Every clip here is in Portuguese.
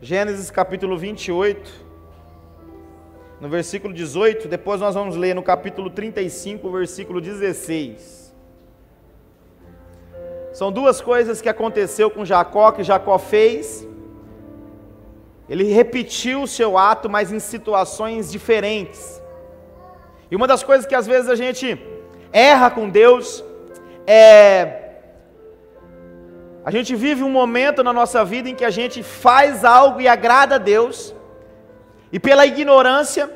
Gênesis capítulo 28, no versículo 18, depois nós vamos ler no capítulo 35, versículo 16. São duas coisas que aconteceu com Jacó, que Jacó fez. Ele repetiu o seu ato, mas em situações diferentes. E uma das coisas que às vezes a gente erra com Deus a gente vive um momento na nossa vida em que a gente faz algo e agrada a Deus, e pela ignorância,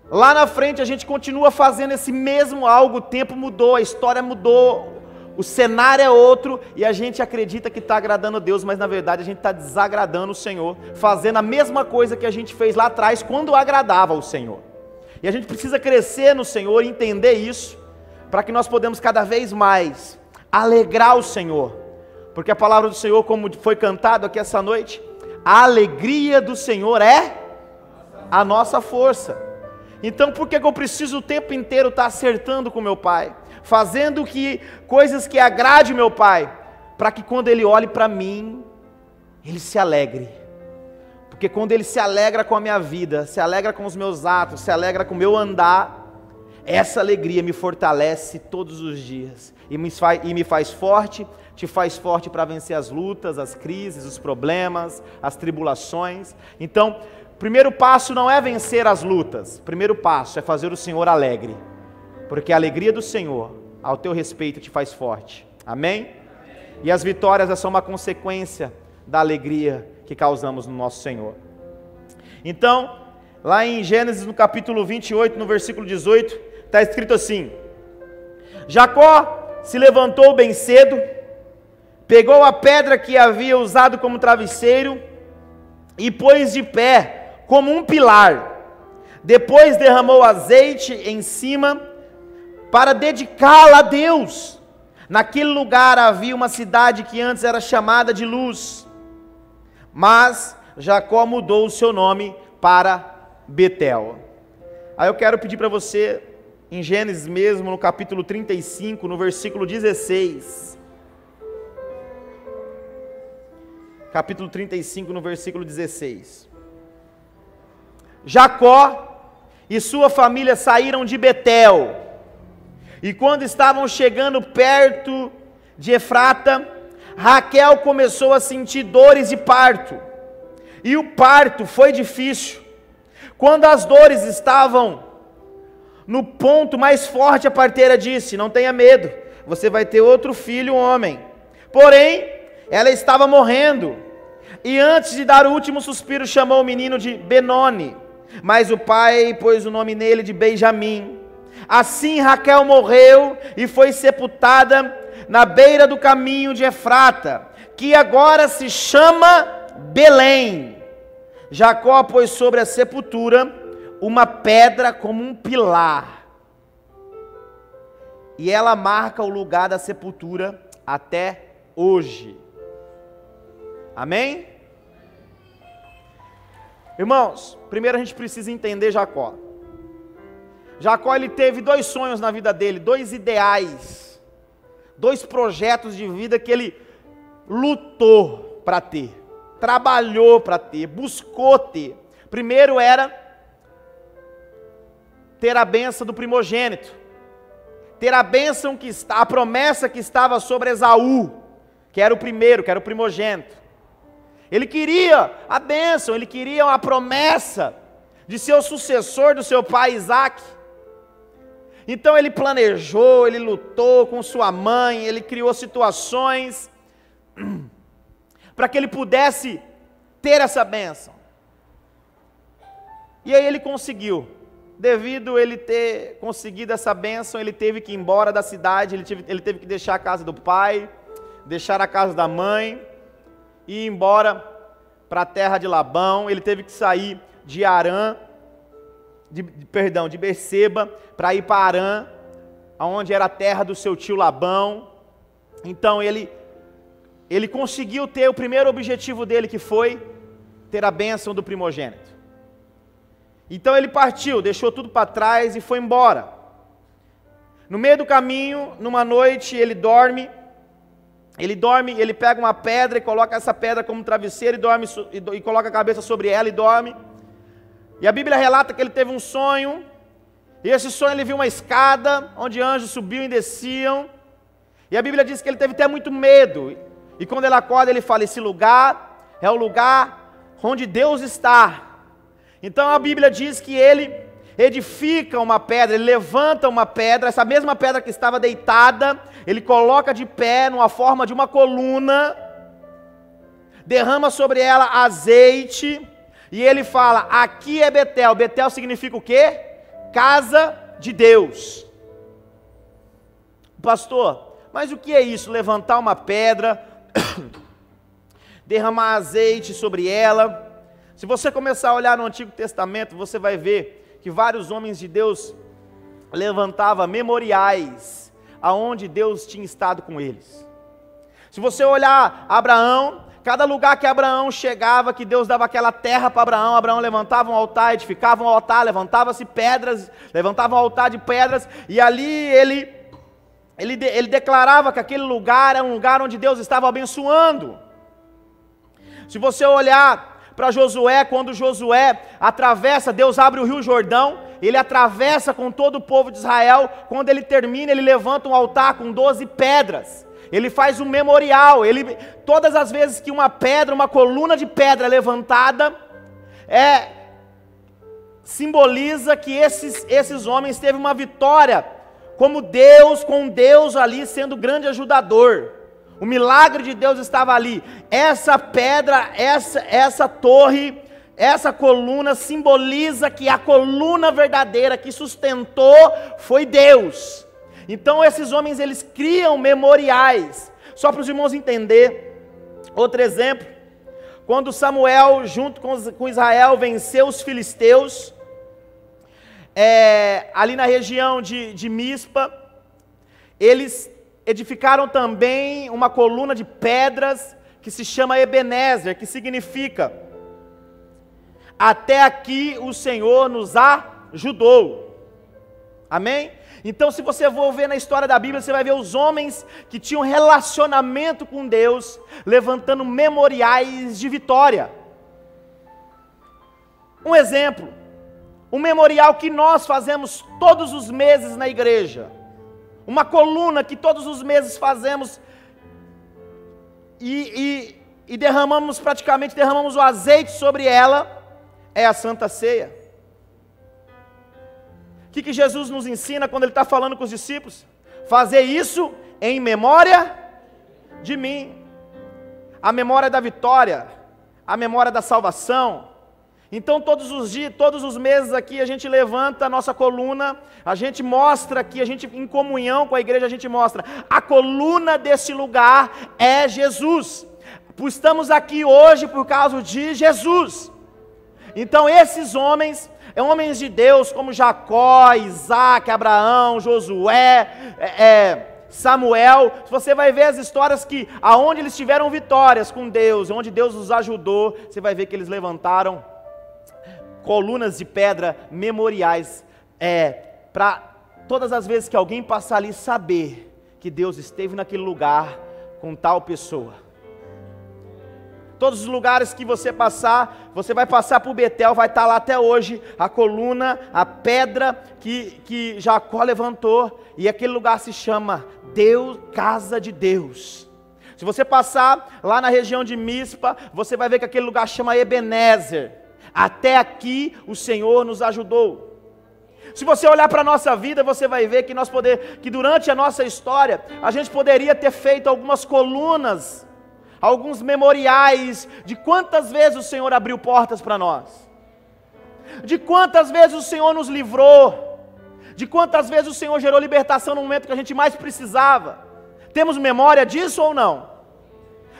lá na frente a gente continua fazendo esse mesmo algo, o tempo mudou, a história mudou, o cenário é outro, e a gente acredita que está agradando a Deus, mas na verdade a gente está desagradando o Senhor, fazendo a mesma coisa que a gente fez lá atrás, quando agradava o Senhor. E a gente precisa crescer no Senhor e entender isso, para que nós podemos cada vez mais alegrar o Senhor, porque a palavra do Senhor, como foi cantado aqui essa noite, a alegria do Senhor é a nossa força. Então por que eu preciso o tempo inteiro estar acertando com meu Pai, fazendo coisas que agrade meu Pai, para que quando Ele olhe para mim, Ele se alegre, porque quando Ele se alegra com a minha vida, se alegra com os meus atos, se alegra com o meu andar, essa alegria me fortalece todos os dias, e me faz forte, te faz forte para vencer as lutas, as crises, os problemas, as tribulações. Então, o primeiro passo não é vencer as lutas, o primeiro passo é fazer o Senhor alegre, porque a alegria do Senhor, ao teu respeito, te faz forte, amém? E as vitórias são uma consequência da alegria que causamos no nosso Senhor. Então, lá em Gênesis, no capítulo 28, no versículo 18, está escrito assim: Jacó se levantou bem cedo, pegou a pedra que havia usado como travesseiro e pôs de pé como um pilar. Depois derramou azeite em cima para dedicá-la a Deus. Naquele lugar havia uma cidade que antes era chamada de Luz, mas Jacó mudou o seu nome para Betel. Aí eu quero pedir para você, em Gênesis mesmo, no capítulo 35, no versículo 16. Capítulo 35, no versículo 16. Jacó e sua família saíram de Betel, e quando estavam chegando perto de Efrata, Raquel começou a sentir dores de parto, e o parto foi difícil. Quando as dores estavam no ponto mais forte, a parteira disse: não tenha medo, você vai ter outro filho, homem. Porém, ela estava morrendo, e antes de dar o último suspiro, chamou o menino de Benoni, mas o pai pôs o nome nele de Benjamim. Assim Raquel morreu e foi sepultada na beira do caminho de Efrata, que agora se chama Belém. Jacó pôs sobre a sepultura uma pedra como um pilar, e ela marca o lugar da sepultura até hoje. Amém? Irmãos, primeiro a gente precisa entender Jacó. Jacó, ele teve dois sonhos na vida dele, dois ideais, dois projetos de vida que ele lutou para ter, trabalhou para ter, buscou ter. Primeiro era ter a bênção do primogênito, ter a bênção a promessa que estava sobre Esaú, que era o primeiro, que era o primogênito. Ele queria a bênção, ele queria a promessa de ser o sucessor do seu pai Isaac. Então ele planejou, ele lutou com sua mãe, ele criou situações para que ele pudesse ter essa bênção. E aí ele conseguiu. Devido a ele ter conseguido essa bênção, ele teve que ir embora da cidade, ele teve que deixar a casa do pai, deixar a casa da mãe, e ir embora para a terra de Labão. Ele teve que sair de Arã, de Berseba, para ir para Arã, onde era a terra do seu tio Labão. Então ele conseguiu ter o primeiro objetivo dele, que foi ter a bênção do primogênito. Então ele partiu, deixou tudo para trás e foi embora. No meio do caminho, numa noite, ele dorme, ele dorme, ele pega uma pedra e coloca essa pedra como travesseiro e dorme, e coloca a cabeça sobre ela e dorme. E a Bíblia relata que ele teve um sonho, e esse sonho ele viu uma escada, onde anjos subiam e desciam, e a Bíblia diz que ele teve até muito medo, e quando ele acorda ele fala, esse lugar é o lugar onde Deus está. Então a Bíblia diz que ele edifica uma pedra, ele levanta uma pedra, essa mesma pedra que estava deitada, ele coloca de pé, numa forma de uma coluna, derrama sobre ela azeite, e ele fala, aqui é Betel. Betel significa o quê? Casa de Deus. Pastor, mas o que é isso? Levantar uma pedra, derramar azeite sobre ela. Se você começar a olhar no Antigo Testamento, você vai ver que vários homens de Deus levantavam memoriais aonde Deus tinha estado com eles. Se você olhar Abraão, cada lugar que Abraão chegava, que Deus dava aquela terra para Abraão, Abraão levantava um altar, edificava um altar, levantava-se pedras, levantava um altar de pedras, e ali ele declarava que aquele lugar era um lugar onde Deus estava abençoando. Se você olhar para Josué, quando Josué atravessa, Deus abre o rio Jordão, ele atravessa com todo o povo de Israel, quando ele termina, ele levanta um altar com 12 pedras, ele faz um memorial, todas as vezes que uma pedra, uma coluna de pedra é levantada, simboliza que esses homens teve uma vitória, com Deus ali sendo grande ajudador. O milagre de Deus estava ali. Essa pedra, essa torre, essa coluna simboliza que a coluna verdadeira que sustentou foi Deus. Então esses homens, eles criam memoriais. Só para os irmãos entenderem, outro exemplo, quando Samuel, junto com Israel, venceu os filisteus, ali na região de Mispa, eles edificaram também uma coluna de pedras que se chama Ebenezer, que significa, até aqui o Senhor nos ajudou. Amém? Então, se você for ver na história da Bíblia, você vai ver os homens que tinham relacionamento com Deus, levantando memoriais de vitória. Um exemplo, um memorial que nós fazemos todos os meses na igreja, uma coluna que todos os meses fazemos e derramamos o azeite sobre ela, é a Santa Ceia. O que Jesus nos ensina quando Ele está falando com os discípulos? Fazer isso em memória de mim. A memória da vitória, a memória da salvação. Então todos os meses aqui a gente levanta a nossa coluna, a gente mostra aqui, a gente em comunhão com a igreja, a gente mostra, a coluna desse lugar é Jesus. Estamos aqui hoje por causa de Jesus. Então esses homens de Deus como Jacó, Isaac, Abraão, Josué, Samuel, você vai ver as histórias que aonde eles tiveram vitórias com Deus, onde Deus os ajudou, você vai ver que eles levantaram colunas de pedra memoriais, para todas as vezes que alguém passar ali saber que Deus esteve naquele lugar com tal pessoa. Todos os lugares que você passar, você vai passar por Betel, vai estar lá até hoje a coluna, a pedra que Jacó levantou, e aquele lugar se chama Deus, Casa de Deus. Se você passar lá na região de Mispa, você vai ver que aquele lugar chama Ebenezer. Até aqui o Senhor nos ajudou. Se você olhar para a nossa vida, você vai ver que durante a nossa história, a gente poderia ter feito algumas colunas, alguns memoriais, de quantas vezes o Senhor abriu portas para nós, de quantas vezes o Senhor nos livrou, de quantas vezes o Senhor gerou libertação no momento que a gente mais precisava. Temos memória disso ou não?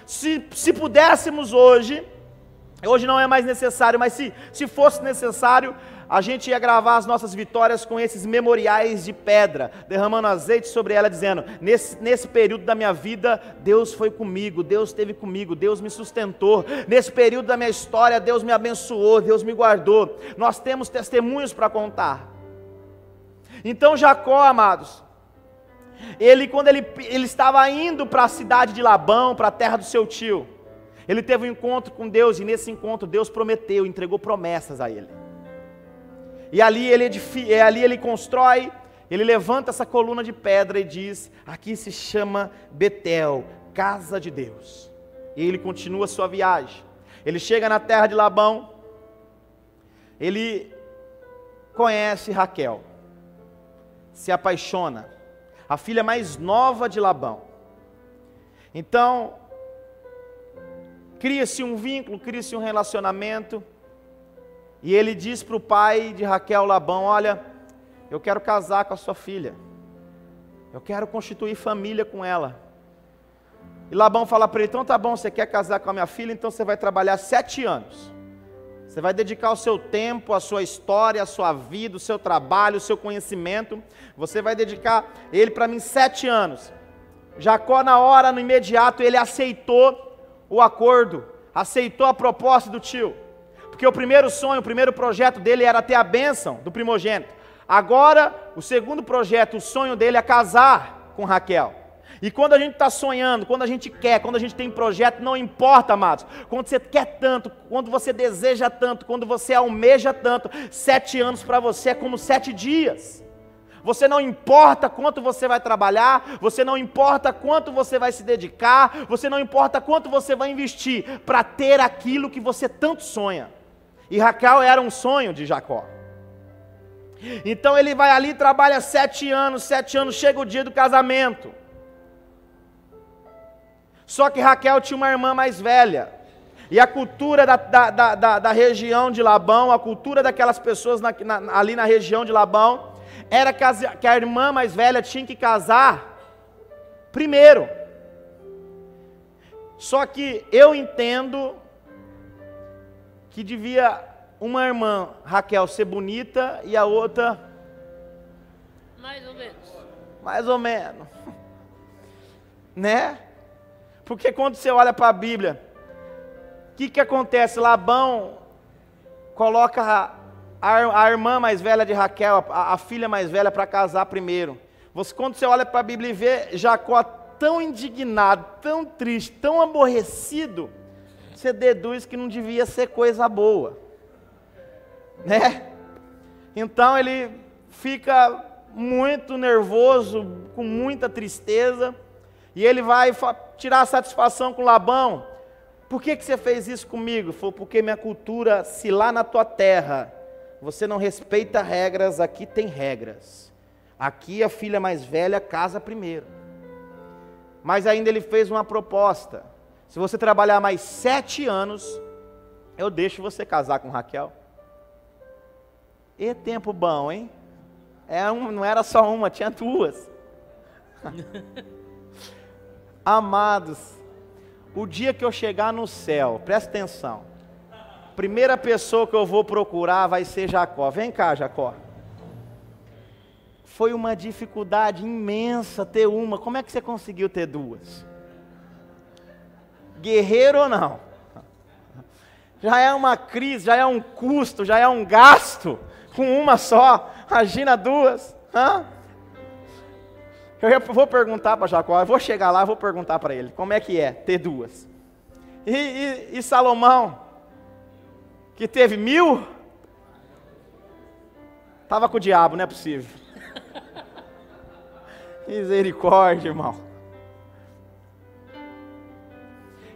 Se pudéssemos hoje não é mais necessário, mas se fosse necessário, a gente ia gravar as nossas vitórias com esses memoriais de pedra, derramando azeite sobre ela, dizendo, nesse período da minha vida, Deus foi comigo, Deus esteve comigo, Deus me sustentou, nesse período da minha história, Deus me abençoou, Deus me guardou. Nós temos testemunhos para contar. Então Jacó, amados, Quando ele estava indo para a cidade de Labão, para a terra do seu tio, ele teve um encontro com Deus, e nesse encontro Deus prometeu, entregou promessas a ele. E ali ele constrói, ele levanta essa coluna de pedra e diz: aqui se chama Betel, casa de Deus. E ele continua a sua viagem. Ele chega na terra de Labão, ele conhece Raquel, se apaixona, a filha mais nova de Labão. Então, cria-se um vínculo, cria-se um relacionamento, e ele diz para o pai de Raquel, Labão: olha, eu quero casar com a sua filha, eu quero constituir família com ela. E Labão fala para ele: então tá bom, você quer casar com a minha filha, então você vai trabalhar 7 anos, você vai dedicar o seu tempo, a sua história, a sua vida, o seu trabalho, o seu conhecimento, você vai dedicar ele para mim 7 anos. Jacó, na hora, no imediato, ele aceitou o acordo, aceitou a proposta do tio, porque o primeiro sonho, o primeiro projeto dele era ter a bênção do primogênito. Agora, o segundo projeto, o sonho dele é casar com Raquel. E quando a gente está sonhando, quando a gente quer, quando a gente tem projeto, não importa, amados, quando você quer tanto, quando você deseja tanto, quando você almeja tanto, 7 anos para você é como 7 dias. Você não importa quanto você vai trabalhar, você não importa quanto você vai se dedicar, você não importa quanto você vai investir para ter aquilo que você tanto sonha. E Raquel era um sonho de Jacó. Então ele vai ali, trabalha 7 anos, chega o dia do casamento. Só que Raquel tinha uma irmã mais velha, e a cultura da região de Labão, a cultura daquelas pessoas ali na região de Labão, era que a irmã mais velha tinha que casar primeiro. Só que eu entendo que devia uma irmã, Raquel, ser bonita e a outra mais ou menos. Mais ou menos. Né? Porque quando você olha para a Bíblia, o que acontece? Labão coloca a irmã mais velha de Raquel, a filha mais velha, para casar primeiro. Quando você olha para a Bíblia e vê Jacó tão indignado, tão triste, tão aborrecido, você deduz que não devia ser coisa boa, né? Então ele fica muito nervoso, com muita tristeza, e ele vai tirar satisfação com Labão. Por que você fez isso comigo? Foi porque minha cultura, se lá na tua terra você não respeita regras, aqui tem regras. Aqui a filha mais velha casa primeiro. Mas ainda ele fez uma proposta: se você trabalhar mais 7 anos, eu deixo você casar com Raquel. E tempo bom, hein? Não era só uma, tinha 2. Amados, o dia que eu chegar no céu, presta atenção, primeira pessoa que eu vou procurar vai ser Jacó. Vem cá, Jacó. Foi uma dificuldade imensa ter uma. Como é que você conseguiu ter 2? Guerreiro ou não? Já é uma crise, já é um custo, já é um gasto. Com uma só, imagina 2. Eu vou perguntar para Jacó, eu vou chegar lá e vou perguntar para ele, como é que é ter 2? E Salomão, que teve 1000, estava com o diabo, não é possível. Misericórdia, irmão.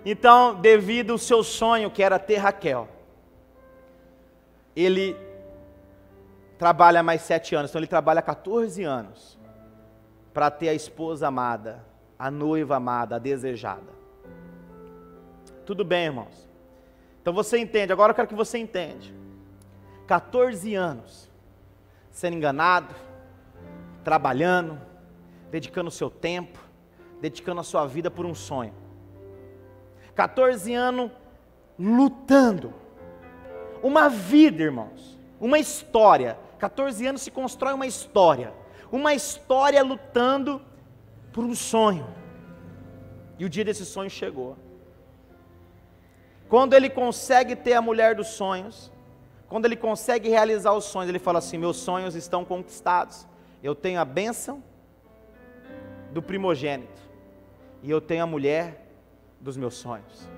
Então, devido ao seu sonho, que era ter Raquel, ele trabalha mais 7 anos, então ele trabalha 14 anos, para ter a esposa amada, a noiva amada, a desejada. Tudo bem, irmãos? Então você entende, agora eu quero que você entenda. 14 anos, sendo enganado, trabalhando, dedicando o seu tempo, dedicando a sua vida por um sonho. 14 anos lutando. Uma vida, irmãos, uma história. 14 anos se constrói uma história lutando por um sonho. E o dia desse sonho chegou. Quando ele consegue ter a mulher dos sonhos, quando ele consegue realizar os sonhos, ele fala assim: meus sonhos estão conquistados, eu tenho a bênção do primogênito, e eu tenho a mulher dos meus sonhos.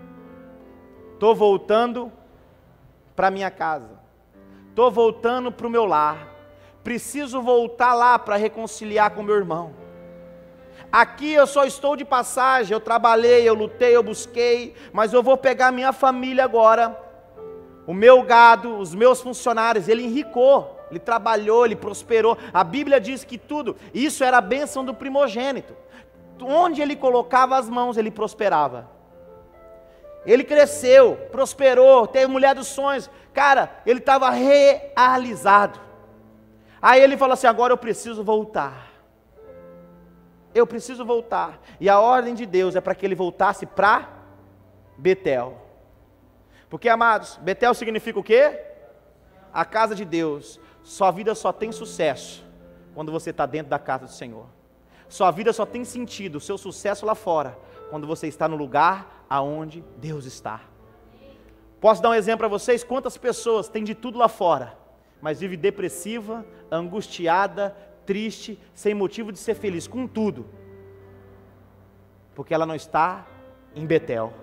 Estou voltando para minha casa, estou voltando para o meu lar, preciso voltar lá para reconciliar com meu irmão. Aqui eu só estou de passagem, eu trabalhei, eu lutei, eu busquei, mas eu vou pegar minha família agora, o meu gado, os meus funcionários. Ele enricou, ele trabalhou, ele prosperou. A Bíblia diz que tudo, isso era a bênção do primogênito. Onde ele colocava as mãos, ele prosperava. Ele cresceu, prosperou, teve mulher dos sonhos. Cara, ele estava realizado. Aí ele falou assim: agora eu preciso voltar. Eu preciso voltar. E a ordem de Deus é para que ele voltasse para Betel. Porque, amados, Betel significa o quê? A casa de Deus. Sua vida só tem sucesso quando você está dentro da casa do Senhor. Sua vida só tem sentido, o seu sucesso lá fora, quando você está no lugar aonde Deus está. Posso dar um exemplo para vocês? Quantas pessoas têm de tudo lá fora, mas vive depressiva, angustiada, triste, sem motivo de ser feliz, com tudo, porque ela não está em Betel.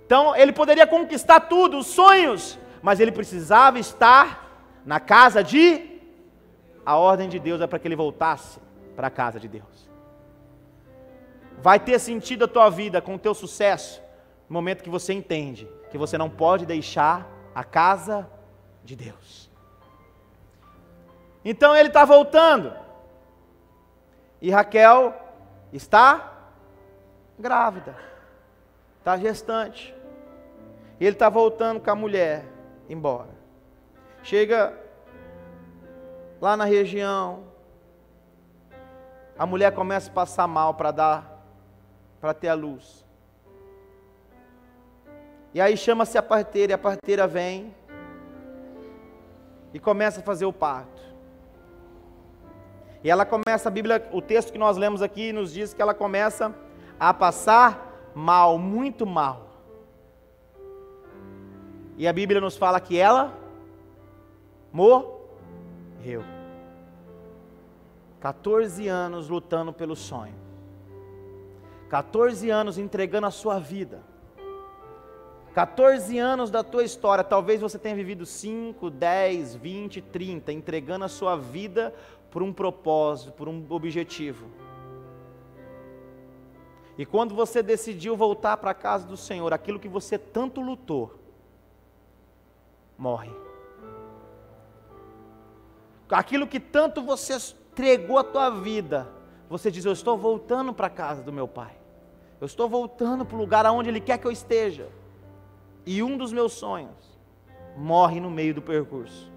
Então ele poderia conquistar tudo, os sonhos, mas ele precisava estar na casa de... A ordem de Deus é para que ele voltasse para a casa de Deus. Vai ter sentido a tua vida com o teu sucesso no momento que você entende que você não pode deixar a casa de Deus. Então ele está voltando, e Raquel está grávida, está gestante. Ele está voltando com a mulher embora. Chega lá na região, a mulher começa a passar mal para ter a luz. E aí chama-se a parteira, e a parteira vem e começa a fazer o parto. E ela começa, a Bíblia, o texto que nós lemos aqui nos diz que ela começa a passar mal, muito mal. E a Bíblia nos fala que ela morreu. 14 anos lutando pelo sonho. 14 anos entregando a sua vida. 14 anos da tua história. Talvez você tenha vivido 5, 10, 20, 30, entregando a sua vida por um propósito, por um objetivo. E quando você decidiu voltar para a casa do Senhor, aquilo que você tanto lutou, morre. Aquilo que tanto você entregou a tua vida, você diz: eu estou voltando para a casa do meu Pai. Eu estou voltando para o lugar aonde Ele quer que eu esteja. E um dos meus sonhos morre no meio do percurso.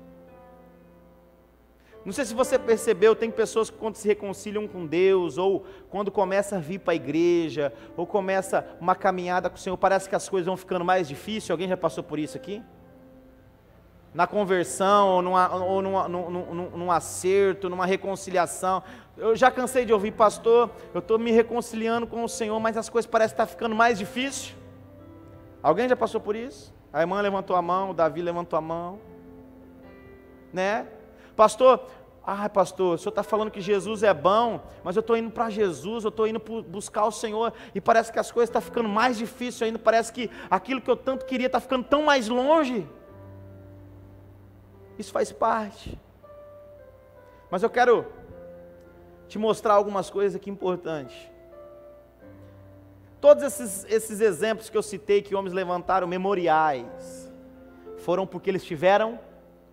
Não sei se você percebeu, tem pessoas que quando se reconciliam com Deus, ou quando começa a vir para a igreja, ou começa uma caminhada com o Senhor, parece que as coisas vão ficando mais difíceis. Alguém já passou por isso aqui? Na conversão, ou num acerto, numa reconciliação. Eu já cansei de ouvir: pastor, eu estou me reconciliando com o Senhor, mas as coisas parecem estar ficando mais difíceis. Alguém já passou por isso? A irmã levantou a mão, o Davi levantou a mão, né? Pastor, pastor, o senhor está falando que Jesus é bom, mas eu estou indo para Jesus, eu estou indo buscar o Senhor, e parece que as coisas estão ficando mais difíceis ainda, parece que aquilo que eu tanto queria está ficando tão mais longe. Isso faz parte. Mas eu quero te mostrar algumas coisas aqui importantes. Todos esses exemplos que eu citei, que homens levantaram memoriais, foram porque eles tiveram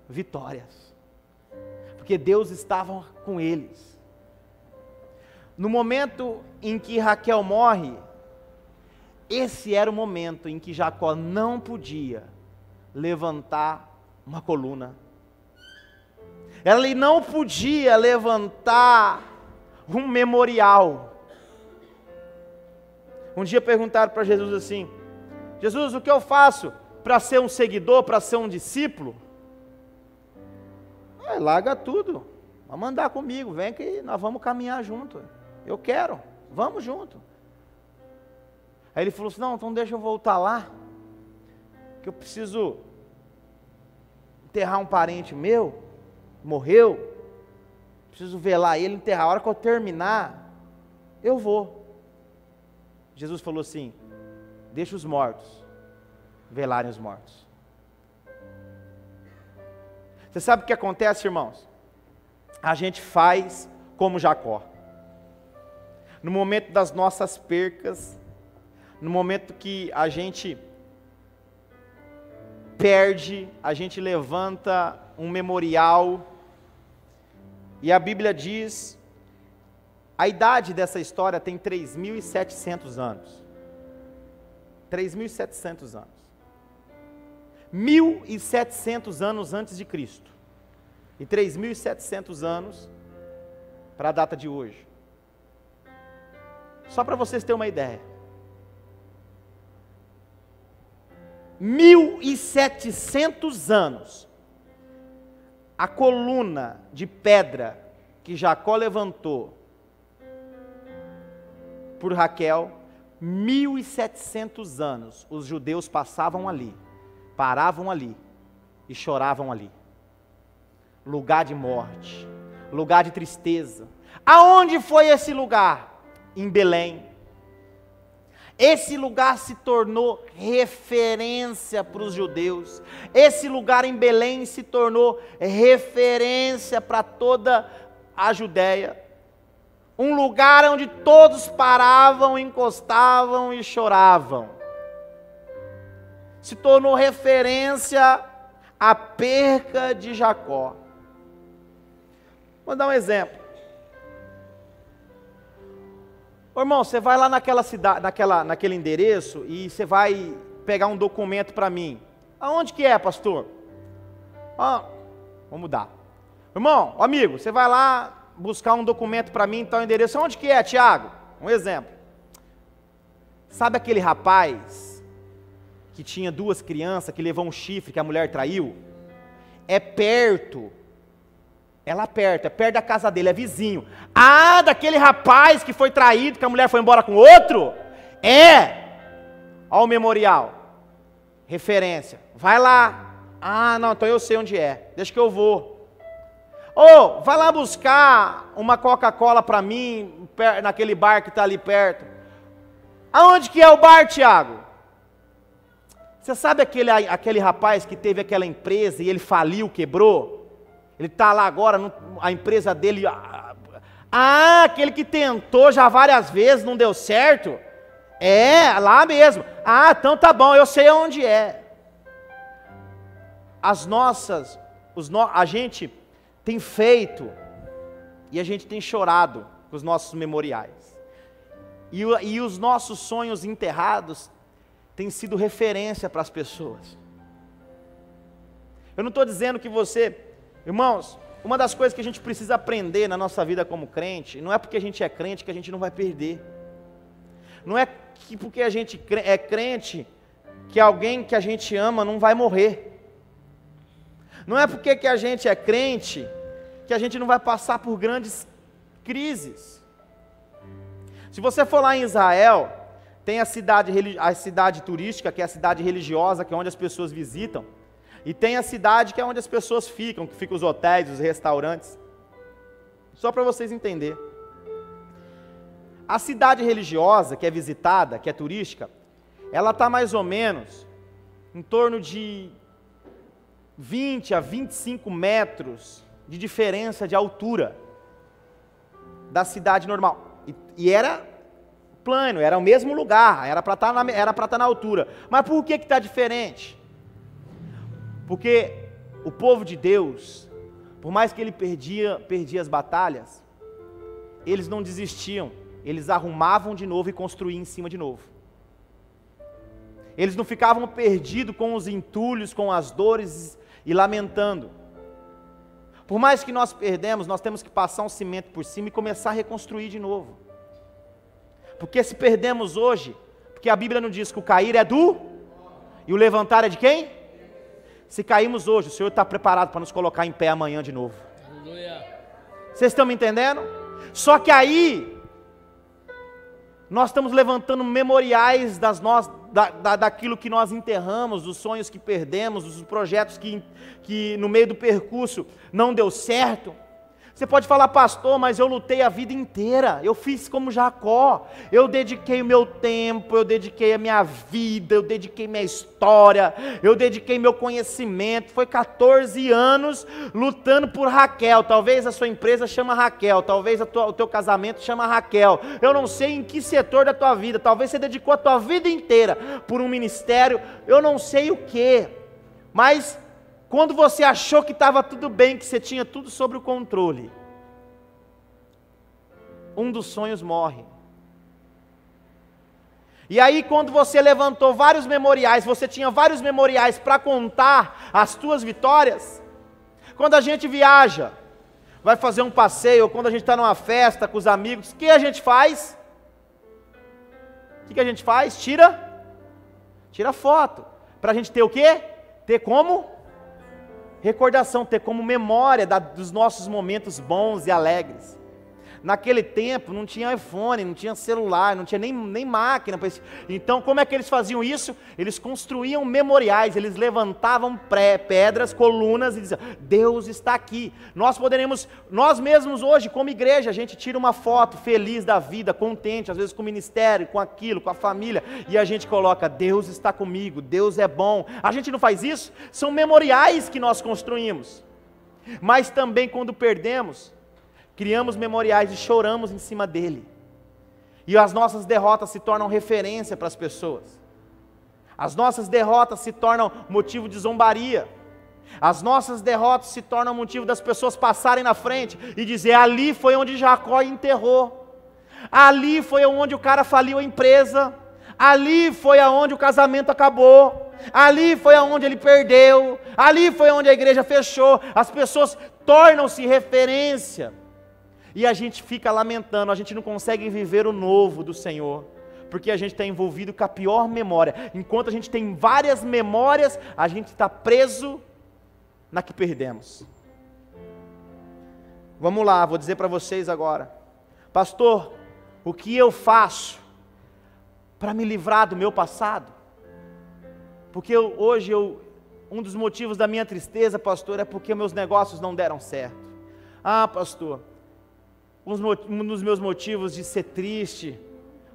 vitórias. Porque Deus estava com eles. No momento em que Raquel morre, esse era o momento em que Jacó não podia levantar uma coluna. Ele não podia levantar um memorial. Um dia perguntaram para Jesus assim: Jesus, o que eu faço para ser um seguidor, para ser um discípulo? Larga tudo, vamos andar comigo, vem que nós vamos caminhar junto. Eu quero, vamos junto. Aí ele falou assim: não, então deixa eu voltar lá, que eu preciso enterrar um parente meu, morreu, preciso velar ele, enterrar. A hora que eu terminar, eu vou. Jesus falou assim: deixa os mortos velarem os mortos. Você sabe o que acontece, irmãos? A gente faz como Jacó. No momento das nossas percas, no momento que a gente perde, a gente levanta um memorial, e a Bíblia diz, a idade dessa história tem 3.700 anos. 3.700 anos. 1.700 anos antes de Cristo. E 3.700 anos para a data de hoje. Só para vocês terem uma ideia. 1.700 anos. A coluna de pedra que Jacó levantou por Raquel, 1.700 anos, os judeus passavam ali, paravam ali e choravam ali. Lugar de morte, lugar de tristeza. Aonde foi esse lugar? Em Belém. Esse lugar se tornou referência para os judeus. Esse lugar em Belém se tornou referência para toda a Judéia. Um lugar onde todos paravam, encostavam e choravam. Se tornou referência à perca de Jacó. Vou dar um exemplo. Ô, irmão, você vai lá naquela cidade, naquele endereço e você vai pegar um documento para mim. Aonde que é, pastor? Vamos mudar. Irmão, amigo, você vai lá buscar um documento para mim, tal endereço. Onde que é, Tiago? Um exemplo. Sabe aquele rapaz que tinha 2 crianças, que levou um chifre, que a mulher traiu? É perto. É lá perto, é perto da casa dele, é vizinho. Ah, daquele rapaz que foi traído, que a mulher foi embora com outro? É. Olha o memorial. Referência. Vai lá. Ah, não, então eu sei onde é. Deixa que eu vou. Ô, vai lá buscar uma Coca-Cola para mim, naquele bar que está ali perto. Aonde que é o bar, Tiago? Você sabe aquele rapaz que teve aquela empresa e ele faliu, quebrou? Ele está lá agora, a empresa dele... Ah, aquele que tentou já várias vezes, não deu certo? É, lá mesmo. Ah, então tá bom, eu sei onde é. A gente tem feito e a gente tem chorado com os nossos memoriais. E os nossos sonhos enterrados têm sido referência para as pessoas. Eu não estou dizendo que você... Irmãos, uma das coisas que a gente precisa aprender na nossa vida como crente, não é porque a gente é crente que a gente não vai perder. Não é que porque a gente é crente que alguém que a gente ama não vai morrer. Não é porque que a gente é crente que a gente não vai passar por grandes crises. Se você for lá em Israel, tem a cidade turística, que é a cidade religiosa, que é onde as pessoas visitam. E tem a cidade que é onde as pessoas ficam, que ficam os hotéis, os restaurantes. Só para vocês entenderem. A cidade religiosa, que é visitada, que é turística, ela está mais ou menos em torno de 20 a 25 metros de diferença de altura da cidade normal. E era plano, era o mesmo lugar, era para estar na altura. Mas por que está diferente? Porque o povo de Deus, por mais que ele perdia as batalhas, eles não desistiam, eles arrumavam de novo e construíam em cima de novo. Eles não ficavam perdidos com os entulhos, com as dores e lamentando. Por mais que nós perdemos, nós temos que passar um cimento por cima e começar a reconstruir de novo. Porque se perdemos hoje, porque a Bíblia não diz que o cair é do, e o levantar é de quem? Se caímos hoje, o Senhor está preparado para nos colocar em pé amanhã de novo. Aleluia. Vocês estão me entendendo? Só que aí, nós estamos levantando memoriais daquilo que nós enterramos, dos sonhos que perdemos, dos projetos que no meio do percurso não deu certo. Você pode falar, pastor, mas eu lutei a vida inteira, eu fiz como Jacó, eu dediquei o meu tempo, eu dediquei a minha vida, eu dediquei minha história, eu dediquei meu conhecimento, foi 14 anos lutando por Raquel. Talvez a sua empresa chama Raquel, talvez o teu casamento chama Raquel, eu não sei em que setor da tua vida, talvez você dedicou a tua vida inteira por um ministério, eu não sei o que, mas quando você achou que estava tudo bem, que você tinha tudo sob o controle, um dos sonhos morre. E aí quando você levantou vários memoriais, você tinha vários memoriais para contar as tuas vitórias. Quando a gente viaja, vai fazer um passeio, ou quando a gente está numa festa com os amigos, o que a gente faz? O que a gente faz? Tira foto. Para a gente ter o quê? Ter como recordação, ter como memória dos nossos momentos bons e alegres. Naquele tempo não tinha iPhone, não tinha celular, não tinha nem máquina. Então como é que eles faziam isso? Eles construíam memoriais, eles levantavam pedras, colunas e diziam, Deus está aqui. Nós mesmos hoje como igreja, a gente tira uma foto feliz da vida, contente, às vezes com o ministério, com aquilo, com a família, e a gente coloca, Deus está comigo, Deus é bom. A gente não faz isso? São memoriais que nós construímos. Mas também quando perdemos, criamos memoriais e choramos em cima dele. E as nossas derrotas se tornam referência para as pessoas. As nossas derrotas se tornam motivo de zombaria. As nossas derrotas se tornam motivo das pessoas passarem na frente e dizer, ali foi onde Jacó enterrou. Ali foi onde o cara faliu a empresa. Ali foi aonde o casamento acabou. Ali foi aonde ele perdeu. Ali foi onde a igreja fechou. As pessoas tornam-se referência. E a gente fica lamentando, a gente não consegue viver o novo do Senhor, porque a gente está envolvido com a pior memória. Enquanto a gente tem várias memórias, a gente está preso na que perdemos. Vamos lá, vou dizer para vocês agora. Pastor, o que eu faço para me livrar do meu passado? Porque hoje um dos motivos da minha tristeza, pastor, é porque meus negócios não deram certo. Ah, pastor, um dos meus motivos de ser triste,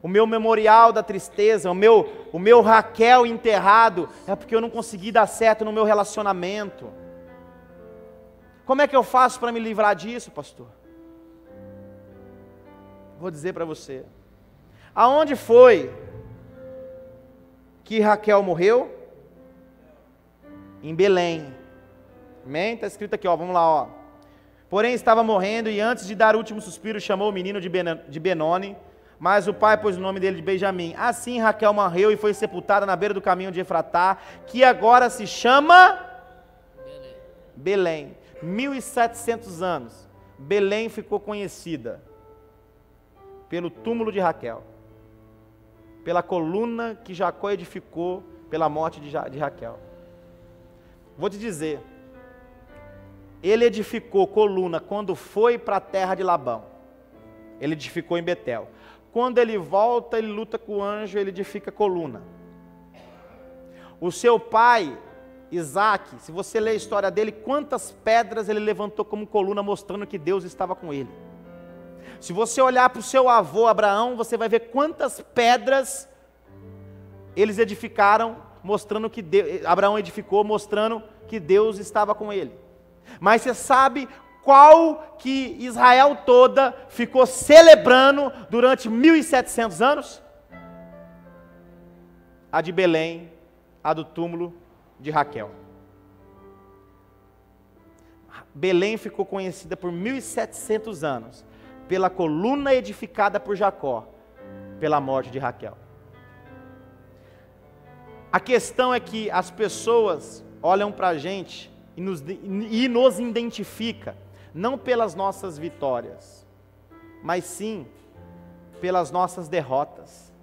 o meu memorial da tristeza, o meu Raquel enterrado, é porque eu não consegui dar certo no meu relacionamento. Como é que eu faço para me livrar disso, pastor? Vou dizer para você. Aonde foi que Raquel morreu? Em Belém. Amém? Está escrito aqui, ó, vamos lá, ó. Porém estava morrendo, e antes de dar o último suspiro, chamou o menino de Benoni, mas o pai pôs o nome dele de Benjamim. Assim Raquel morreu e foi sepultada na beira do caminho de Efratá, que agora se chama Belém. 1700 anos, Belém ficou conhecida pelo túmulo de Raquel, pela coluna que Jacó edificou pela morte de Raquel. Vou te dizer, ele edificou coluna quando foi para a terra de Labão. Ele edificou em Betel. Quando ele volta, ele luta com o anjo, ele edifica coluna. O seu pai, Isaac, se você ler a história dele, quantas pedras ele levantou como coluna, mostrando que Deus estava com ele. Se você olhar para o seu avô Abraão, você vai ver quantas pedras eles edificaram, mostrando que Abraão edificou, mostrando que Deus estava com ele. Mas você sabe qual que Israel toda ficou celebrando durante 1700 anos? A de Belém, a do túmulo de Raquel. Belém ficou conhecida por 1700 anos, pela coluna edificada por Jacó, pela morte de Raquel. A questão é que as pessoas olham para a gente e nos identifica, não pelas nossas vitórias, mas sim pelas nossas derrotas.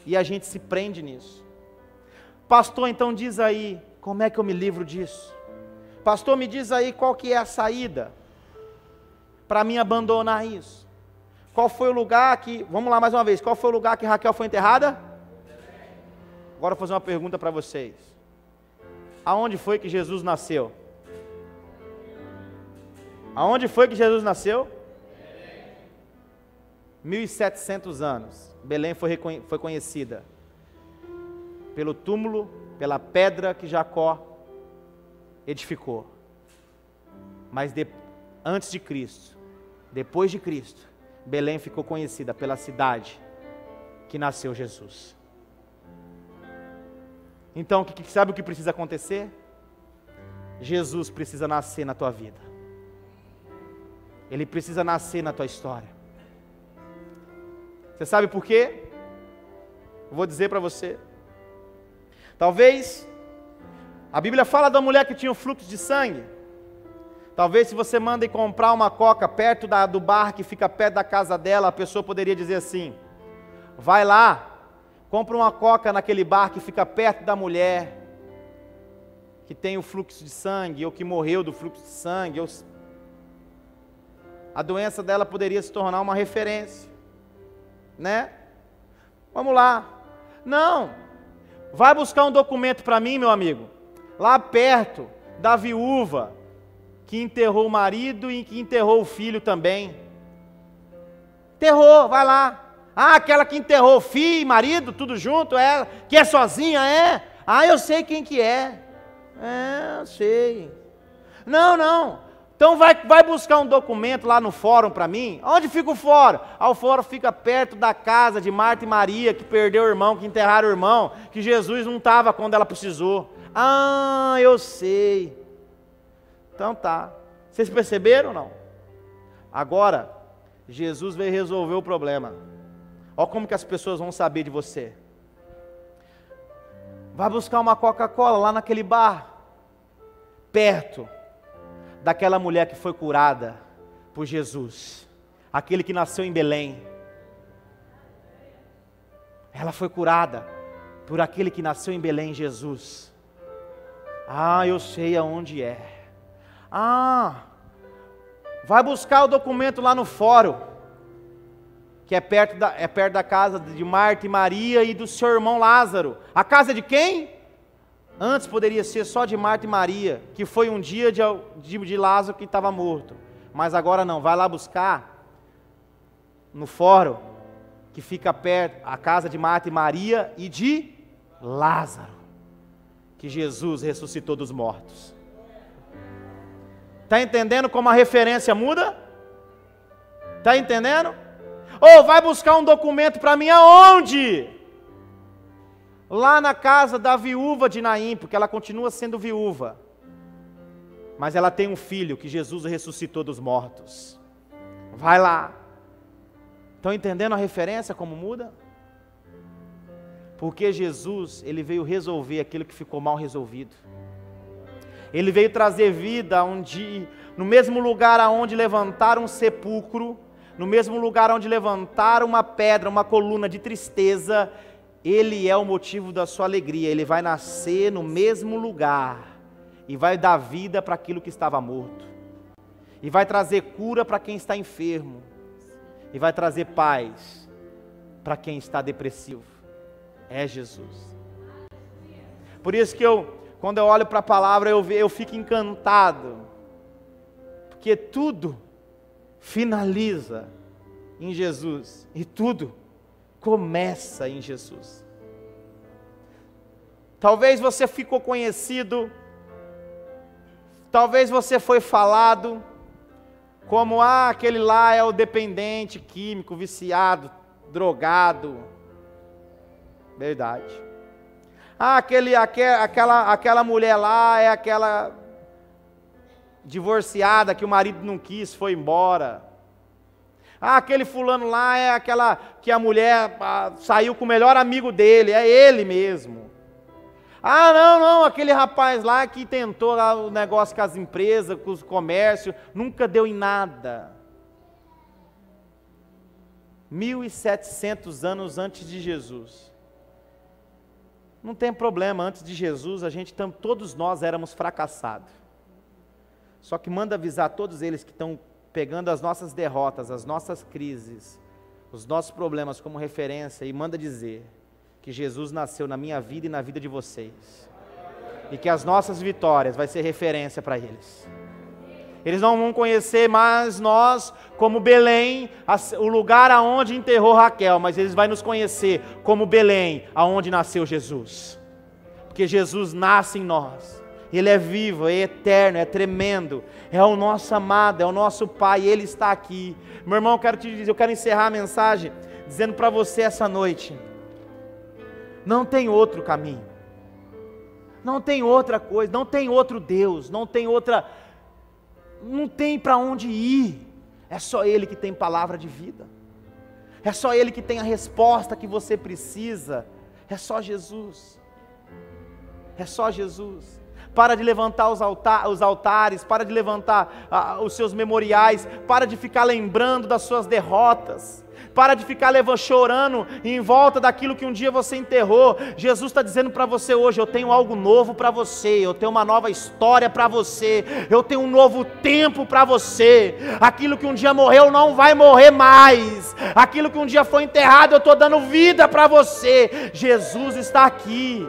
E a gente se prende nisso. Pastor, então diz aí, como é que eu me livro disso? Pastor, me diz aí qual que é a saída para mim abandonar isso. Qual foi o lugar que, vamos lá mais uma vez, qual foi o lugar que Raquel foi enterrada? Agora eu vou fazer uma pergunta para vocês. Aonde foi que Jesus nasceu? Aonde foi que Jesus nasceu? 1700 anos. Belém foi conhecida pelo túmulo, pela pedra que Jacó edificou. Mas antes de Cristo, depois de Cristo, Belém ficou conhecida pela cidade que nasceu Jesus. Então, sabe o que precisa acontecer? Jesus precisa nascer na tua vida. Ele precisa nascer na tua história. Você sabe por quê? Vou dizer para você. Talvez, a Bíblia fala da mulher que tinha um fluxo de sangue. Talvez se você manda ir comprar uma coca perto do bar que fica perto da casa dela, a pessoa poderia dizer assim: vai lá, compra uma coca naquele bar que fica perto da mulher que tem o fluxo de sangue, ou que morreu do fluxo de sangue, a doença dela poderia se tornar uma referência, né? Vamos lá. Não, vai buscar um documento para mim, meu amigo, lá perto da viúva que enterrou o marido e que enterrou o filho também. Enterrou, vai lá. Ah, aquela que enterrou o filho e marido, tudo junto, ela, que é sozinha, é? Ah, eu sei quem que é. É, eu sei. Não. Então vai buscar um documento lá no fórum para mim. Onde fica o fórum? Ah, o fórum fica perto da casa de Marta e Maria, que perdeu o irmão, que enterraram o irmão, que Jesus não estava quando ela precisou. Ah, eu sei. Então tá. Vocês perceberam ou não? Agora, Jesus veio resolver o problema. Olha como que as pessoas vão saber de você. Vai buscar uma Coca-Cola lá naquele bar, perto daquela mulher que foi curada por Jesus, aquele que nasceu em Belém. Ela foi curada por aquele que nasceu em Belém, Jesus. Ah, eu sei aonde é. Ah, vai buscar o documento lá no fórum, que é perto da casa de Marta e Maria e do seu irmão Lázaro. A casa de quem? Antes poderia ser só de Marta e Maria, que foi um dia de Lázaro que estava morto. Mas agora não, vai lá buscar no fórum, que fica perto, a casa de Marta e Maria e de Lázaro, que Jesus ressuscitou dos mortos. Está entendendo como a referência muda? Está entendendo? Ou vai buscar um documento para mim aonde? Lá na casa da viúva de Naim, porque ela continua sendo viúva. Mas ela tem um filho que Jesus ressuscitou dos mortos. Vai lá. Estão entendendo a referência como muda? Porque Jesus, ele veio resolver aquilo que ficou mal resolvido. Ele veio trazer vida no mesmo lugar aonde levantaram um sepulcro, no mesmo lugar onde levantaram uma pedra, uma coluna de tristeza, Ele é o motivo da sua alegria. Ele vai nascer no mesmo lugar e vai dar vida para aquilo que estava morto, e vai trazer cura para quem está enfermo, e vai trazer paz para quem está depressivo. É Jesus. Por isso que quando eu olho para a palavra, eu fico encantado, porque tudo finaliza em Jesus, e tudo começa em Jesus. Talvez você ficou conhecido, talvez você foi falado como, aquele lá é o dependente químico, viciado, drogado. Verdade. Aquela mulher lá é aquela divorciada que o marido não quis, foi embora. Aquele fulano lá é aquela que a mulher saiu com o melhor amigo dele, é ele mesmo. Não, aquele rapaz lá que tentou lá o negócio com as empresas, com os comércios, nunca deu em nada. 1700 anos antes de Jesus. Não tem problema, antes de Jesus, todos nós éramos fracassados. Só que manda avisar todos eles que estão pegando as nossas derrotas, as nossas crises, os nossos problemas como referência, e manda dizer que Jesus nasceu na minha vida e na vida de vocês, e que as nossas vitórias vai ser referência para eles. Eles não vão conhecer mais nós como Belém, o lugar aonde enterrou Raquel, mas eles vão nos conhecer como Belém, aonde nasceu Jesus. Porque Jesus nasce em nós. Ele é vivo, é eterno, é tremendo, é o nosso amado, é o nosso Pai, Ele está aqui. Meu irmão, eu quero te dizer, eu quero encerrar a mensagem dizendo para você essa noite: não tem outro caminho, não tem outra coisa, não tem outro Deus, não tem para onde ir. É só Ele que tem palavra de vida, é só Ele que tem a resposta que você precisa, é só Jesus, é só Jesus. Para de levantar os altares, para de levantar os seus memoriais, para de ficar lembrando das suas derrotas, para de ficar chorando em volta daquilo que um dia você enterrou. Jesus está dizendo para você hoje: eu tenho algo novo para você, eu tenho uma nova história para você, eu tenho um novo tempo para você. Aquilo que um dia morreu não vai morrer mais, aquilo que um dia foi enterrado, eu estou dando vida para você. Jesus está aqui.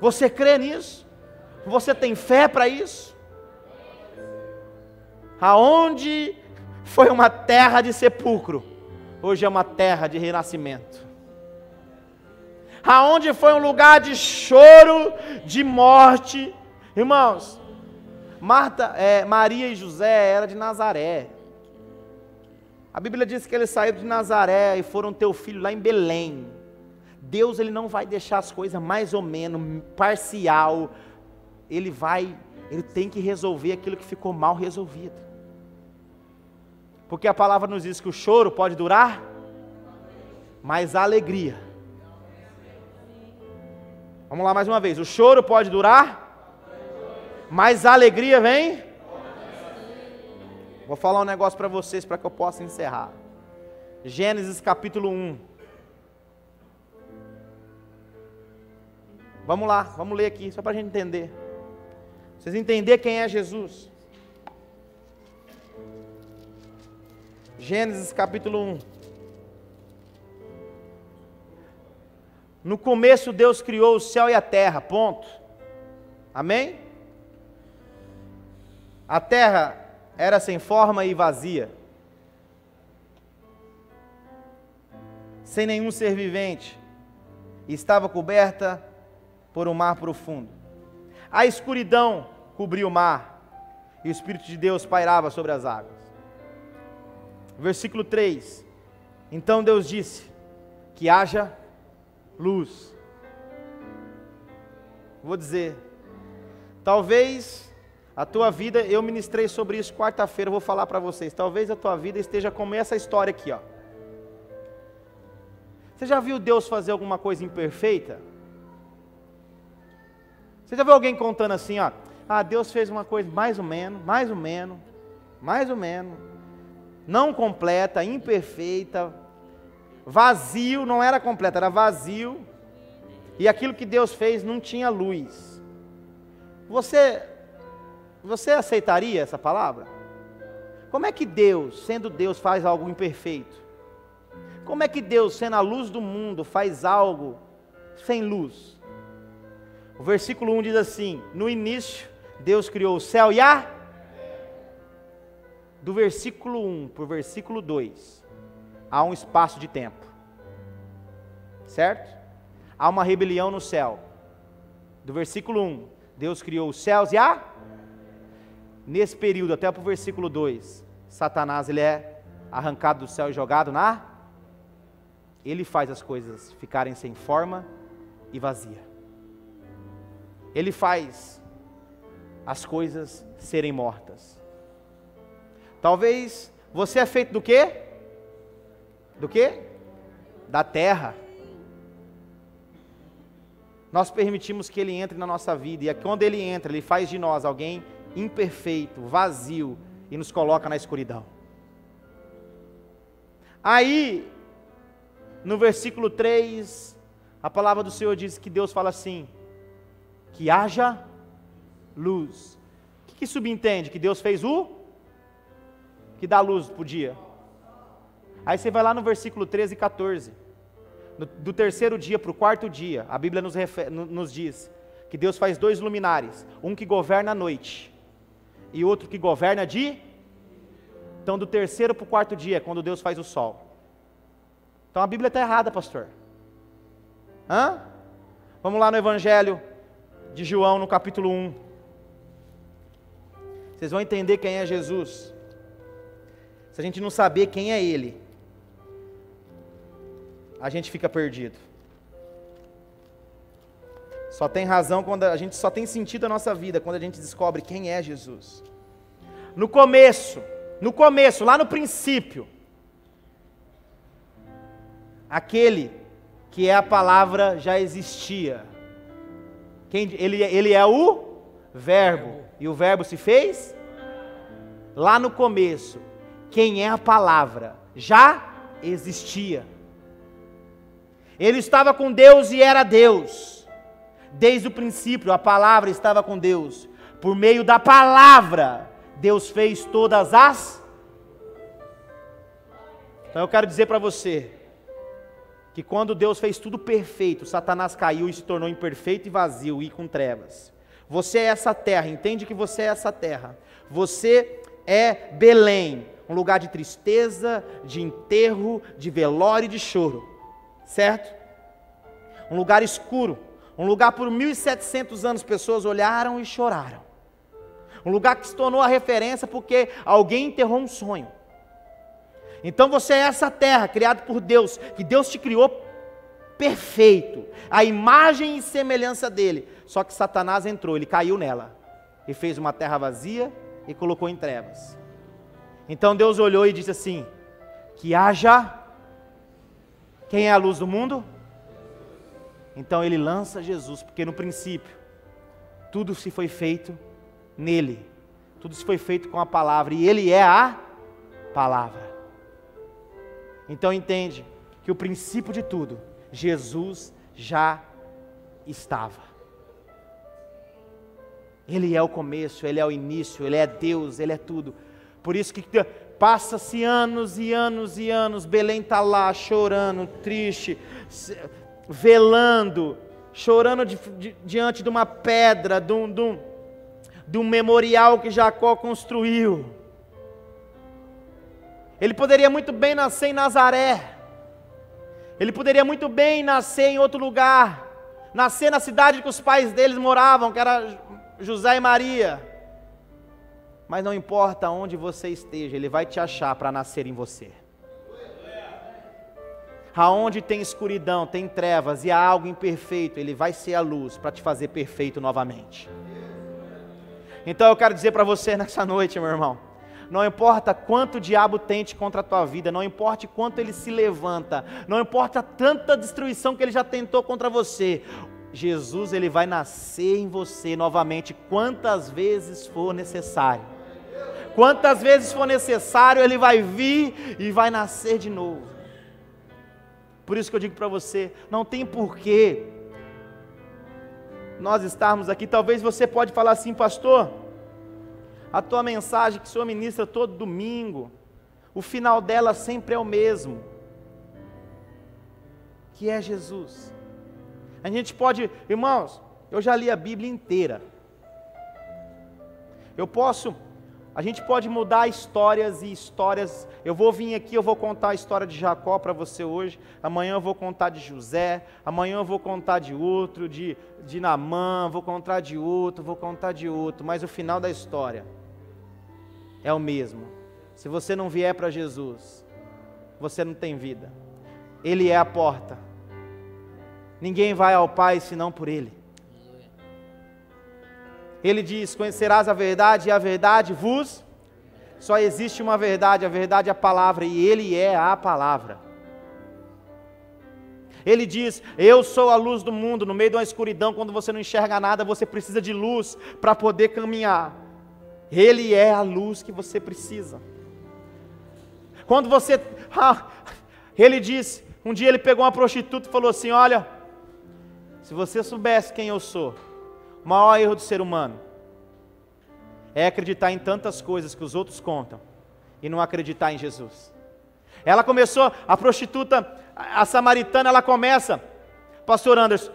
Você crê nisso? Você tem fé para isso? Aonde foi uma terra de sepulcro, hoje é uma terra de renascimento. Aonde foi um lugar de choro, de morte, irmãos, Maria e José eram de Nazaré. A Bíblia diz que eles saíram de Nazaré e foram ter o filho lá em Belém. Deus, Ele não vai deixar as coisas mais ou menos, parcial. Ele tem que resolver aquilo que ficou mal resolvido. Porque a palavra nos diz que o choro pode durar, mas a alegria. Vamos lá mais uma vez. O choro pode durar, mas a alegria vem. Vou falar um negócio para vocês para que eu possa encerrar. Gênesis capítulo 1. Vamos lá, vamos ler aqui, só para a gente entender. Vocês entenderem quem é Jesus. Gênesis capítulo 1. No começo Deus criou o céu e a terra, ponto. Amém? A terra era sem forma e vazia, sem nenhum ser vivente, e estava coberta por um mar profundo. A escuridão cobriu o mar, e o Espírito de Deus pairava sobre as águas. Versículo 3. Então Deus disse: que haja luz. Vou dizer, talvez a tua vida, eu ministrei sobre isso quarta-feira, eu vou falar para vocês, talvez a tua vida esteja como essa história aqui, ó. Você já viu Deus fazer alguma coisa imperfeita? Você já viu alguém contando assim, ó? Ah, Deus fez uma coisa mais ou menos, não completa, imperfeita, vazio, não era completo, era vazio, e aquilo que Deus fez não tinha luz. Você aceitaria essa palavra? Como é que Deus, sendo Deus, faz algo imperfeito? Como é que Deus, sendo a luz do mundo, faz algo sem luz? O versículo 1 diz assim: no início, Deus criou o céu e a... Do versículo 1 para o versículo 2, há um espaço de tempo, certo? Há uma rebelião no céu. Do versículo 1, Deus criou os céus e a... Nesse período, até para o versículo 2, Satanás, ele é arrancado do céu e jogado na... Ele faz as coisas ficarem sem forma e vazia. Ele faz as coisas serem mortas. Talvez você é feito do quê? Do quê? Da terra. Nós permitimos que Ele entre na nossa vida, e quando Ele entra, Ele faz de nós alguém imperfeito, vazio, e nos coloca na escuridão. Aí, no versículo 3, a palavra do Senhor diz que Deus fala assim: que haja luz. O que subentende? Que Deus fez que dá luz para o dia. Aí você vai lá no versículo 13 e 14. Do terceiro dia para o quarto dia, a Bíblia nos diz que Deus faz 2 luminares, um que governa a noite e outro que governa de... Então do terceiro para o quarto dia é quando Deus faz o sol. Então a Bíblia está errada, pastor. Vamos lá no Evangelho de João, no capítulo 1. Vocês vão entender quem é Jesus. Se a gente não saber quem é Ele, a gente fica perdido. Só tem razão quando a gente só tem sentido a nossa vida quando a gente descobre quem é Jesus. No começo, lá no princípio, aquele que é a palavra já existia. Ele é o Verbo, e o Verbo se fez? Lá no começo, quem é a palavra já existia. Ele estava com Deus e era Deus. Desde o princípio, a palavra estava com Deus. Por meio da palavra, Deus fez todas as... Então eu quero dizer para você, que quando Deus fez tudo perfeito, Satanás caiu e se tornou imperfeito e vazio e com trevas. Você é essa terra, entende que você é essa terra. Você é Belém, um lugar de tristeza, de enterro, de velório e de choro. Certo? Um lugar escuro, um lugar por 1700 anos pessoas olharam e choraram. Um lugar que se tornou a referência porque alguém enterrou um sonho. Então você é essa terra criada por Deus, que Deus te criou perfeito, a imagem e semelhança dele. Só que Satanás entrou, ele caiu nela e fez uma terra vazia e colocou em trevas. Então Deus olhou e disse assim: que haja... Quem é a luz do mundo? Então ele lança Jesus, porque no princípio tudo se foi feito nele, tudo se foi feito com a palavra, e ele é a palavra. Então entende que o princípio de tudo, Jesus já estava. Ele é o começo, ele é o início, ele é Deus, ele é tudo. Por isso que passa-se anos e anos e anos, Belém está lá chorando, triste, velando, chorando diante de uma pedra, de um memorial que Jacó construiu. Ele poderia muito bem nascer em Nazaré, ele poderia muito bem nascer em outro lugar, nascer na cidade que os pais deles moravam, que era José e Maria. Mas não importa onde você esteja, Ele vai te achar para nascer em você. Aonde tem escuridão, tem trevas e há algo imperfeito, Ele vai ser a luz para te fazer perfeito novamente. Então eu quero dizer para você nessa noite, meu irmão, não importa quanto o diabo tente contra a tua vida, não importa quanto ele se levanta, não importa tanta destruição que ele já tentou contra você, Jesus, Ele vai nascer em você novamente quantas vezes for necessário. Quantas vezes for necessário, Ele vai vir e vai nascer de novo. Por isso que eu digo para você, não tem porquê nós estarmos aqui. Talvez você pode falar assim: pastor, a tua mensagem que o senhor ministra todo domingo, o final dela sempre é o mesmo, que é Jesus. A gente pode, irmãos, eu já li a Bíblia inteira. A gente pode mudar histórias e histórias. Eu vou vir aqui, eu vou contar a história de Jacó para você hoje. Amanhã eu vou contar de José. Amanhã eu vou contar de outro, de Naamã. Vou contar de outro. Mas o final da história é o mesmo. Se você não vier para Jesus, você não tem vida. Ele é a porta. Ninguém vai ao Pai senão por Ele. Ele diz: conhecerás a verdade e a verdade vos... Só existe uma verdade, a verdade é a palavra, e Ele é a palavra. Ele diz: eu sou a luz do mundo. No meio de uma escuridão, quando você não enxerga nada, você precisa de luz para poder caminhar. Ele é a luz que você precisa. Quando você... Ele diz, um dia ele pegou uma prostituta e falou assim: olha, se você soubesse quem eu sou, o maior erro do ser humano é acreditar em tantas coisas que os outros contam e não acreditar em Jesus. Ela começou, a prostituta, a samaritana, ela começa, pastor Anderson,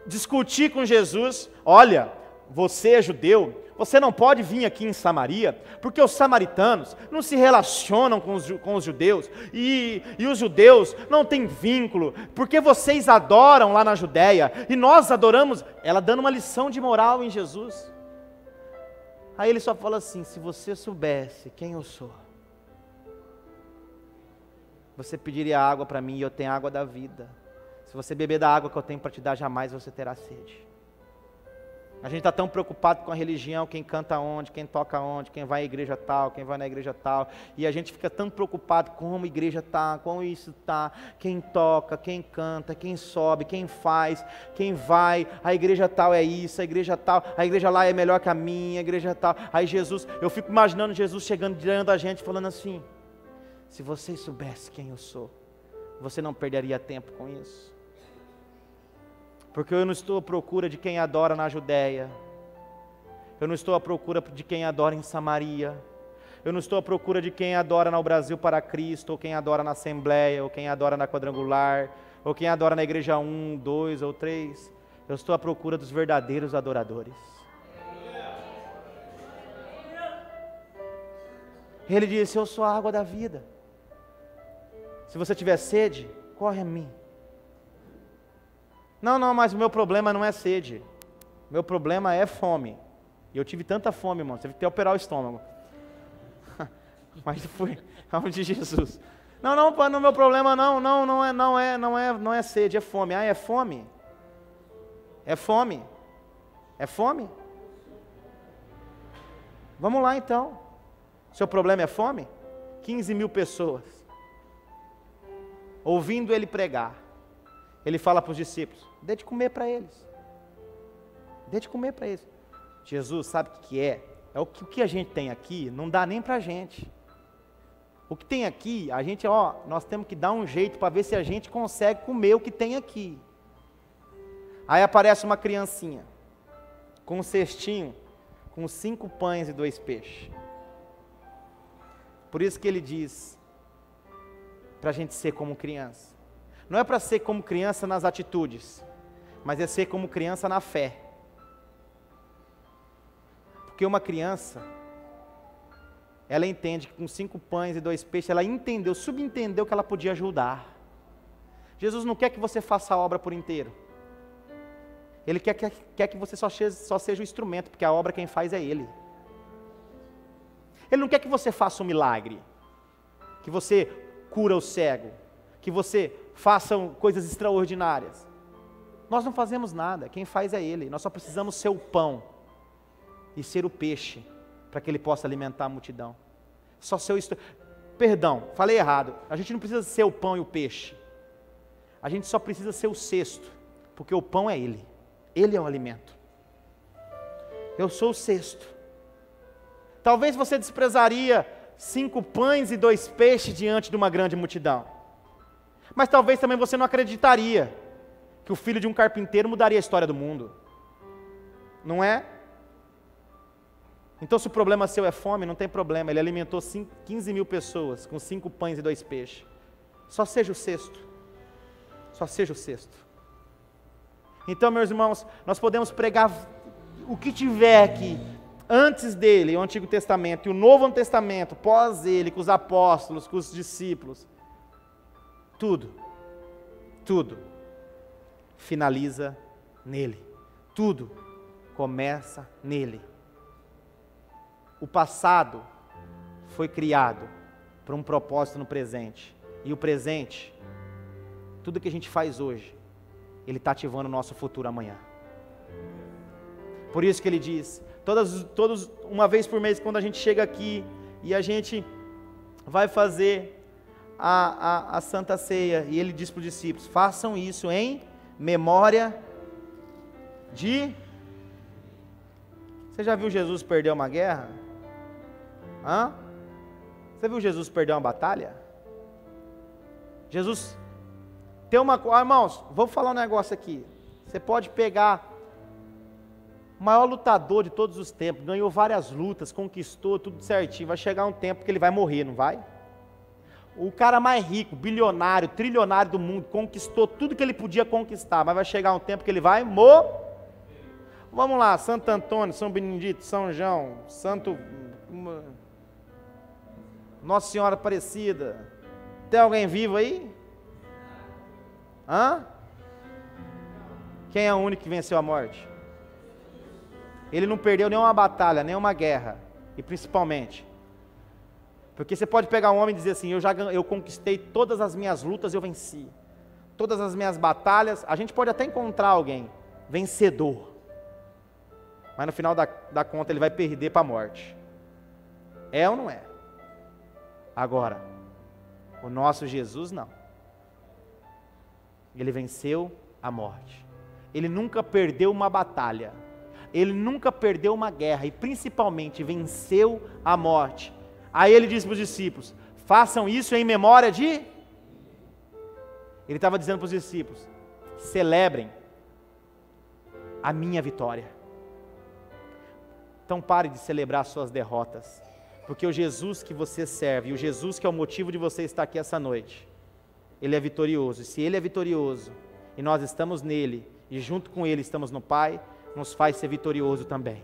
discutir com Jesus. Olha, você é judeu, você não pode vir aqui em Samaria, porque os samaritanos não se relacionam com os judeus, e os judeus não têm vínculo, porque vocês adoram lá na Judéia, e nós adoramos, ela dando uma lição de moral em Jesus. Aí ele só fala assim: se você soubesse quem eu sou, você pediria água para mim, e eu tenho água da vida. Se você beber da água que eu tenho para te dar, jamais você terá sede. A gente está tão preocupado com a religião, quem canta onde, quem toca onde, quem vai à igreja tal, quem vai na igreja tal, e a gente fica tão preocupado com como a igreja está, como isso está, quem toca, quem canta, quem sobe, quem faz, quem vai, a igreja tal é isso, a igreja tal, a igreja lá é melhor que a minha, a igreja tal. Aí Jesus, eu fico imaginando Jesus chegando diante da gente falando assim: se vocês soubessem quem eu sou, você não perderia tempo com isso. Porque eu não estou à procura de quem adora na Judéia, eu não estou à procura de quem adora em Samaria, eu não estou à procura de quem adora no Brasil para Cristo, ou quem adora na Assembleia, ou quem adora na Quadrangular, ou quem adora na igreja 1, 2 ou 3, eu estou à procura dos verdadeiros adoradores. Ele disse: eu sou a água da vida, se você tiver sede, corre a mim. Não, mas o meu problema não é sede, meu problema é fome. E eu tive tanta fome, irmão, tive que até operar o estômago. Mas foi ao nome de Jesus. No meu problema não é sede, é fome. Ah, é fome? É fome? É fome? Vamos lá então. Seu problema é fome? 15 mil pessoas ouvindo ele pregar. Ele fala para os discípulos: dê de comer para eles. Dê de comer para eles. Jesus sabe o que é? É o que a gente tem aqui, não dá nem para a gente. O que tem aqui, a gente, nós temos que dar um jeito para ver se a gente consegue comer o que tem aqui. Aí aparece uma criancinha, com um cestinho, com 5 pães e 2 peixes. Por isso que ele diz, para a gente ser como criança. Não é para ser como criança nas atitudes, mas é ser como criança na fé. Porque uma criança, ela entende que com 5 pães e 2 peixes, ela subentendeu que ela podia ajudar. Jesus não quer que você faça a obra por inteiro. Ele quer que você só seja o instrumento, porque a obra quem faz é Ele. Ele não quer que você faça um milagre, que você cura o cego, que você faça coisas extraordinárias. Nós não fazemos nada, quem faz é Ele. Nós só precisamos ser o pão e ser o peixe, para que Ele possa alimentar a multidão. Só ser Perdão, falei errado. A gente não precisa ser o pão e o peixe. A gente só precisa ser o cesto, porque o pão é Ele. Ele é o alimento. Eu sou o cesto. Talvez você desprezaria 5 pães e 2 peixes diante de uma grande multidão. Mas talvez também você não acreditaria que o filho de um carpinteiro mudaria a história do mundo. Não é? Então, se o problema seu é fome, não tem problema. Ele alimentou 15 mil pessoas com 5 pães e 2 peixes. Só seja o cesto. Só seja o cesto. Então, meus irmãos, nós podemos pregar o que tiver aqui, antes dele, o Antigo Testamento, e o Novo Testamento, pós ele, com os apóstolos, com os discípulos. Tudo finaliza nele. Tudo começa nele. O passado foi criado para um propósito no presente. E o presente, tudo que a gente faz hoje, ele está ativando o nosso futuro amanhã. Por isso que ele diz, todos uma vez por mês, quando a gente chega aqui e a gente vai fazer a Santa Ceia, e ele diz para os discípulos: façam isso em memória de... Você já viu Jesus perder uma guerra? Você viu Jesus perder uma batalha? Jesus tem uma... irmãos, vou falar um negócio aqui. Você pode pegar o maior lutador de todos os tempos, ganhou várias lutas, conquistou tudo certinho, vai chegar um tempo que ele vai morrer, não vai? O cara mais rico, bilionário, trilionário do mundo, conquistou tudo que ele podia conquistar, mas vai chegar um tempo que ele vai morrer. Vamos lá, Santo Antônio, São Benedito, São João, Santo... Nossa Senhora Aparecida. Tem alguém vivo aí? Hã? Quem é o único que venceu a morte? Ele não perdeu nenhuma batalha, nenhuma guerra. E principalmente, porque você pode pegar um homem e dizer assim, eu conquistei todas as minhas lutas, eu venci. Todas as minhas batalhas, a gente pode até encontrar alguém vencedor. Mas no final da conta ele vai perder para a morte. É ou não é? Agora, o nosso Jesus não. Ele venceu a morte. Ele nunca perdeu uma batalha. Ele nunca perdeu uma guerra. E principalmente venceu a morte. Aí ele disse para os discípulos, façam isso em memória de... Ele estava dizendo para os discípulos, celebrem a minha vitória. Então pare de celebrar suas derrotas. Porque o Jesus que você serve, e o Jesus que é o motivo de você estar aqui essa noite, Ele é vitorioso. E se Ele é vitorioso, e nós estamos nele, e junto com Ele estamos no Pai, nos faz ser vitorioso também.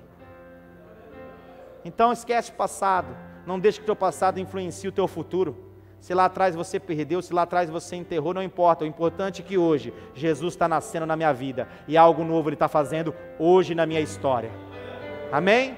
Então esquece o passado, não deixe que o teu passado influencie o teu futuro. Se lá atrás você perdeu, se lá atrás você enterrou, não importa. O importante é que hoje, Jesus está nascendo na minha vida, e algo novo Ele está fazendo hoje na minha história. Amém?